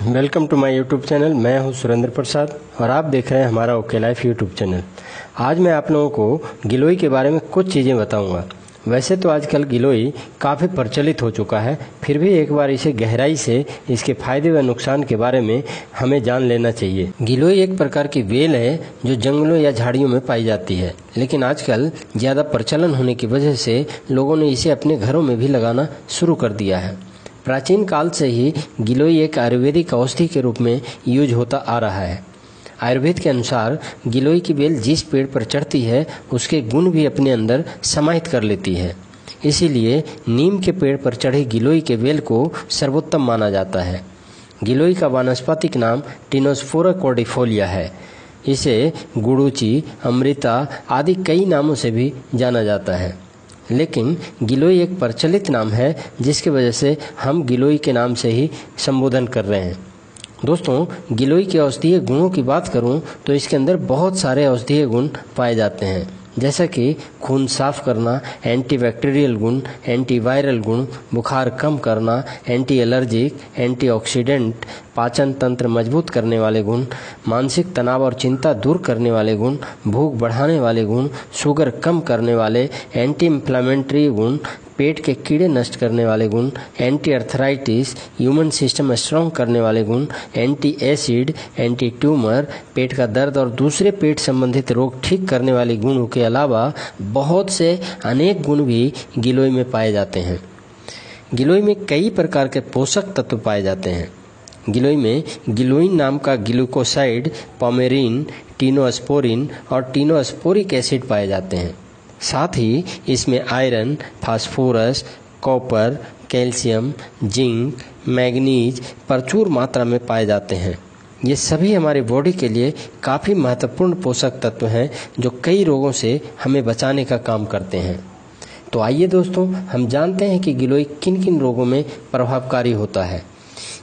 Welcome to my YouTube channel. मैं हूं सुरेंद्र प्रसाद और आप देख रहे हैं हमारा ओके लाइफ यूट्यूब चैनल। आज मैं आप लोगों को गिलोय के बारे में कुछ चीज़ें बताऊंगा। वैसे तो आजकल गिलोय काफ़ी प्रचलित हो चुका है, फिर भी एक बार इसे गहराई से इसके फायदे व नुकसान के बारे में हमें जान लेना चाहिए। गिलोय एक प्रकार की बेल है जो जंगलों या झाड़ियों में पाई जाती है, लेकिन आजकल ज़्यादा प्रचलन होने की वजह से लोगों ने इसे अपने घरों में भी लगाना शुरू कर दिया है। प्राचीन काल से ही गिलोय एक आयुर्वेदिक औषधि के रूप में यूज होता आ रहा है। आयुर्वेद के अनुसार गिलोय की बेल जिस पेड़ पर चढ़ती है उसके गुण भी अपने अंदर समाहित कर लेती है। इसीलिए नीम के पेड़ पर चढ़े गिलोय के बेल को सर्वोत्तम माना जाता है। गिलोय का वानस्पतिक नाम टिनोस्फोरा कॉर्डिफोलिया है। इसे गुड़ूची, अमृता आदि कई नामों से भी जाना जाता है, लेकिन गिलोय एक प्रचलित नाम है जिसकी वजह से हम गिलोय के नाम से ही संबोधन कर रहे हैं। दोस्तों, गिलोय के औषधीय गुणों की बात करूं तो इसके अंदर बहुत सारे औषधीय गुण पाए जाते हैं, जैसा कि खून साफ करना, एंटीबैक्टीरियल गुण, एंटीवायरल गुण, बुखार कम करना, एंटी एलर्जिक, एंटीऑक्सीडेंट, पाचन तंत्र मजबूत करने वाले गुण, मानसिक तनाव और चिंता दूर करने वाले गुण, भूख बढ़ाने वाले गुण, शुगर कम करने वाले, एंटी इंफ्लेमेटरी गुण, पेट के कीड़े नष्ट करने वाले गुण, anti arthritis, human system strong करने वाले गुण, एंटी एसिड, एंटी ट्यूमर, पेट का दर्द और दूसरे पेट संबंधित रोग ठीक करने वाले गुणों के अलावा बहुत से अनेक गुण भी गिलोय में पाए जाते हैं। गिलोय में कई प्रकार के पोषक तत्व पाए जाते हैं। गिलोय में गिलोइन नाम का ग्लूकोसाइड, पॉमेरीन, टिनोस्पोरिन और टिनोस्पोरिक एसिड पाए जाते हैं। साथ ही इसमें iron, phosphorus, copper, calcium, zinc, manganese प्रचुर मात्रा में पाए जाते हैं। ये सभी हमारे बॉडी के लिए काफ़ी महत्वपूर्ण पोषक तत्व हैं जो कई रोगों से हमें बचाने का काम करते हैं। तो आइए दोस्तों, हम जानते हैं कि गिलोय किन किन रोगों में प्रभावकारी होता है।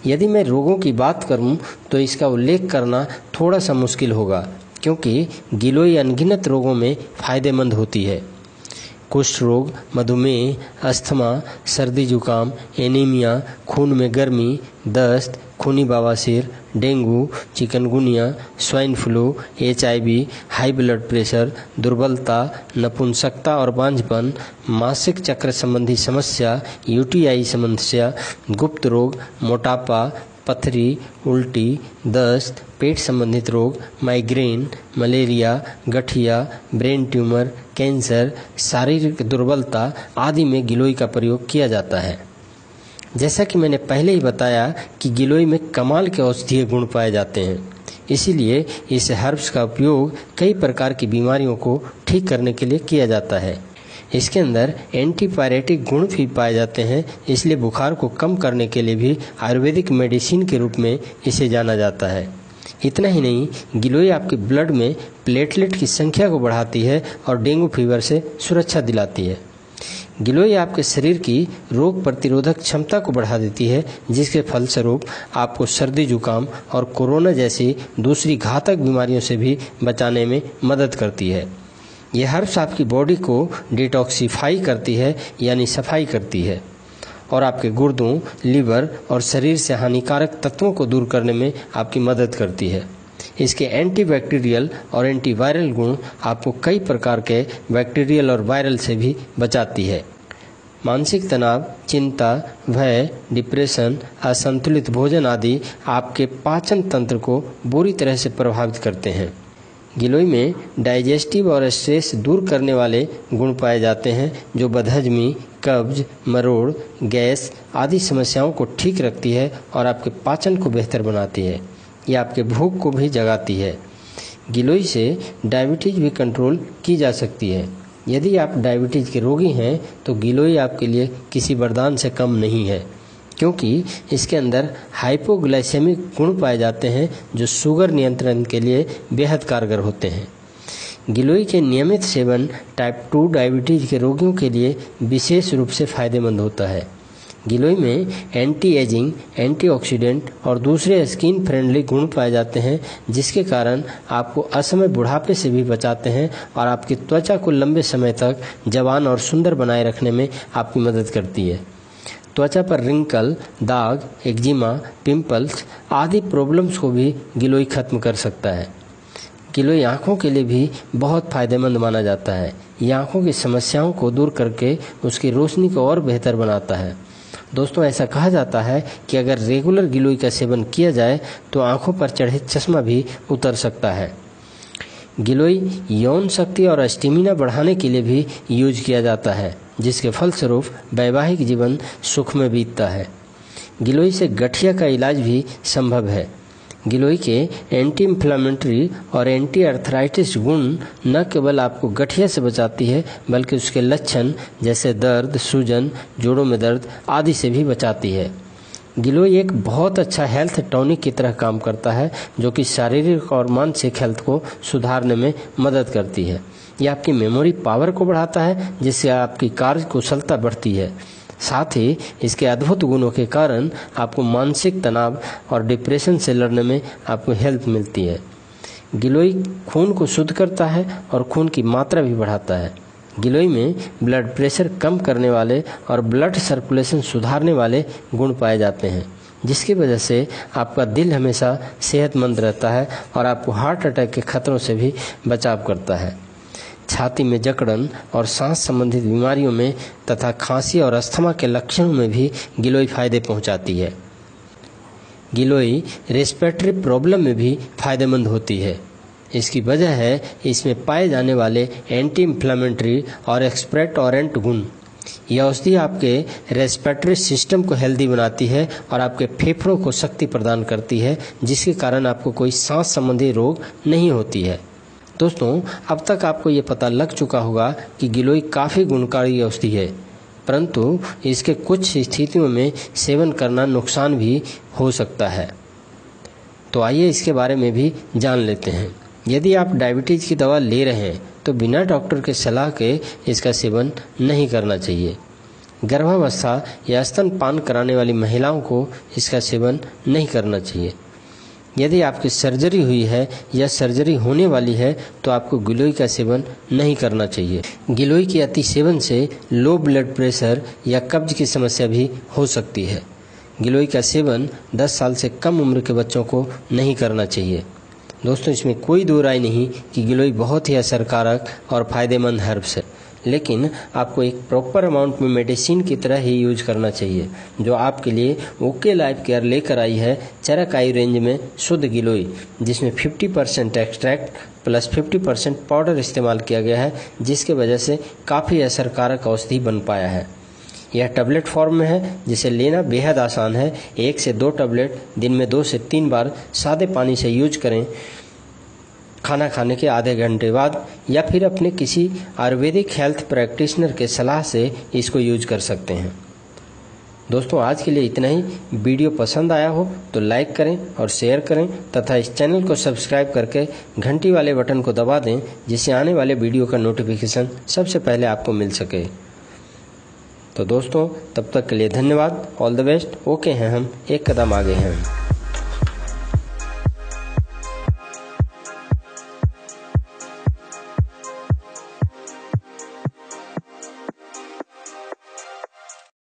यदि मैं रोगों की बात करूं तो इसका उल्लेख करना थोड़ा सा मुश्किल होगा, क्योंकि गिलोय अनगिनत रोगों में फायदेमंद होती है। कुष्ठ रोग, मधुमेह, अस्थमा, सर्दी जुकाम, एनीमिया, खून में गर्मी, दस्त, खूनी बवासीर, dengue, chikungunya, swine flu, HIV, high blood pressure, दुर्बलता, नपुंसकता और बांझपन, मासिक चक्र संबंधी समस्या, UTI समस्या, गुप्त रोग, मोटापा, पथरी, उल्टी, दस्त, पेट संबंधित रोग, माइग्रेन, मलेरिया, गठिया, ब्रेन ट्यूमर, कैंसर, शारीरिक दुर्बलता आदि में गिलोय का प्रयोग किया जाता है। जैसा कि मैंने पहले ही बताया कि गिलोय में कमाल के औषधीय गुण पाए जाते हैं, इसीलिए इस हर्ब्स का उपयोग कई प्रकार की बीमारियों को ठीक करने के लिए किया जाता है। इसके अंदर एंटीपायरेटिक गुण भी पाए जाते हैं, इसलिए बुखार को कम करने के लिए भी आयुर्वेदिक मेडिसिन के रूप में इसे जाना जाता है। इतना ही नहीं, गिलोय आपके ब्लड में प्लेटलेट की संख्या को बढ़ाती है और डेंगू फीवर से सुरक्षा दिलाती है। गिलोय आपके शरीर की रोग प्रतिरोधक क्षमता को बढ़ा देती है, जिसके फलस्वरूप आपको सर्दी जुकाम और कोरोना जैसी दूसरी घातक बीमारियों से भी बचाने में मदद करती है। यह हर्ब्स आपकी बॉडी को डिटॉक्सिफाई करती है, यानी सफाई करती है, और आपके गुर्दों, लिवर और शरीर से हानिकारक तत्वों को दूर करने में आपकी मदद करती है। इसके एंटीबैक्टीरियल और एंटीवायरल गुण आपको कई प्रकार के बैक्टीरियल और वायरल से भी बचाती है। मानसिक तनाव, चिंता, भय, डिप्रेशन, असंतुलित भोजन आदि आपके पाचन तंत्र को बुरी तरह से प्रभावित करते हैं। गिलोय में डाइजेस्टिव और स्ट्रेस दूर करने वाले गुण पाए जाते हैं, जो बदहजमी, कब्ज, मरोड़, गैस आदि समस्याओं को ठीक रखती है और आपके पाचन को बेहतर बनाती है। यह आपके भूख को भी जगाती है। गिलोय से डायबिटीज भी कंट्रोल की जा सकती है। यदि आप डायबिटीज के रोगी हैं तो गिलोय आपके लिए किसी वरदान से कम नहीं है, क्योंकि इसके अंदर हाइपोग्लाइसेमिक गुण पाए जाते हैं जो शुगर नियंत्रण के लिए बेहद कारगर होते हैं। गिलोय के नियमित सेवन टाइप 2 डायबिटीज के रोगियों के लिए विशेष रूप से फायदेमंद होता है। गिलोय में एंटी एजिंग, एंटीऑक्सीडेंट और दूसरे स्किन फ्रेंडली गुण पाए जाते हैं, जिसके कारण आपको असमय बुढ़ापे से भी बचाते हैं और आपकी त्वचा को लंबे समय तक जवान और सुंदर बनाए रखने में आपकी मदद करती है। त्वचा पर रिंकल, दाग, एक्जिमा, पिंपल्स आदि प्रॉब्लम्स को भी गिलोय खत्म कर सकता है। गिलोय आँखों के लिए भी बहुत फायदेमंद माना जाता है। ये आँखों की समस्याओं को दूर करके उसकी रोशनी को और बेहतर बनाता है। दोस्तों, ऐसा कहा जाता है कि अगर रेगुलर गिलोय का सेवन किया जाए तो आँखों पर चढ़े चश्मा भी उतर सकता है। गिलोय यौन शक्ति और स्टेमिना बढ़ाने के लिए भी यूज किया जाता है, जिसके फलस्वरूप वैवाहिक जीवन सुख में बीतता है। गिलोय से गठिया का इलाज भी संभव है। गिलोय के एंटी इन्फ्लेमेटरी और एंटी अर्थराइटिस गुण न केवल आपको गठिया से बचाती है, बल्कि उसके लक्षण जैसे दर्द, सूजन, जोड़ों में दर्द आदि से भी बचाती है। गिलोय एक बहुत अच्छा हेल्थ टॉनिक की तरह काम करता है, जो कि शारीरिक और मानसिक हेल्थ को सुधारने में मदद करती है। यह आपकी मेमोरी पावर को बढ़ाता है, जिससे आपकी कार्य कुशलता बढ़ती है। साथ ही इसके अद्भुत गुणों के कारण आपको मानसिक तनाव और डिप्रेशन से लड़ने में आपको हेल्प मिलती है। गिलोय खून को शुद्ध करता है और खून की मात्रा भी बढ़ाता है। गिलोय में ब्लड प्रेशर कम करने वाले और ब्लड सर्कुलेशन सुधारने वाले गुण पाए जाते हैं, जिसकी वजह से आपका दिल हमेशा सेहतमंद रहता है और आपको हार्ट अटैक के खतरों से भी बचाव करता है। छाती में जकड़न और सांस संबंधित बीमारियों में तथा खांसी और अस्थमा के लक्षणों में भी गिलोय फायदे पहुंचाती है। गिलोय रेस्पिरेटरी प्रॉब्लम में भी फायदेमंद होती है। इसकी वजह है इसमें पाए जाने वाले एंटी इन्फ्लेमेटरी और एक्सपेक्टोरेंट गुण। यह औषधि आपके रेस्पिरेटरी सिस्टम को हेल्दी बनाती है और आपके फेफड़ों को शक्ति प्रदान करती है, जिसके कारण आपको कोई सांस संबंधी रोग नहीं होती है। दोस्तों, अब तक आपको ये पता लग चुका होगा कि गिलोय काफ़ी गुणकारी औषधि है, परंतु इसके कुछ स्थितियों में सेवन करना नुकसान भी हो सकता है। तो आइए इसके बारे में भी जान लेते हैं। यदि आप डायबिटीज़ की दवा ले रहे हैं तो बिना डॉक्टर के सलाह के इसका सेवन नहीं करना चाहिए। गर्भावस्था या स्तनपान कराने वाली महिलाओं को इसका सेवन नहीं करना चाहिए। यदि आपकी सर्जरी हुई है या सर्जरी होने वाली है तो आपको गिलोय का सेवन नहीं करना चाहिए। गिलोय के अति सेवन से लो ब्लड प्रेशर या कब्ज की समस्या भी हो सकती है। गिलोय का सेवन 10 साल से कम उम्र के बच्चों को नहीं करना चाहिए। दोस्तों, इसमें कोई दो राय नहीं कि गिलोय बहुत ही असरकारक और फायदेमंद हर्ब्स है, लेकिन आपको एक प्रॉपर अमाउंट में मेडिसिन की तरह ही यूज करना चाहिए, जो आपके लिए ओके लाइफ केयर लेकर आई है चरक आई रेंज में शुद्ध गिलोय, जिसमें 50% एक्सट्रैक्ट प्लस 50% पाउडर इस्तेमाल किया गया है, जिसके वजह से काफ़ी असरकारक औषधि बन पाया है। यह टैबलेट फॉर्म में है, जिसे लेना बेहद आसान है। 1 से 2 टैबलेट दिन में 2 से 3 बार सादे पानी से यूज करें, खाना खाने के आधे घंटे बाद, या फिर अपने किसी आयुर्वेदिक हेल्थ प्रैक्टिशनर के सलाह से इसको यूज कर सकते हैं। दोस्तों, आज के लिए इतना ही। वीडियो पसंद आया हो तो लाइक करें और शेयर करें तथा इस चैनल को सब्सक्राइब करके घंटी वाले बटन को दबा दें, जिससे आने वाले वीडियो का नोटिफिकेशन सबसे पहले आपको मिल सके। तो दोस्तों, तब तक के लिए धन्यवाद। All the best. ओके हैं हम, एक कदम आगे हैं।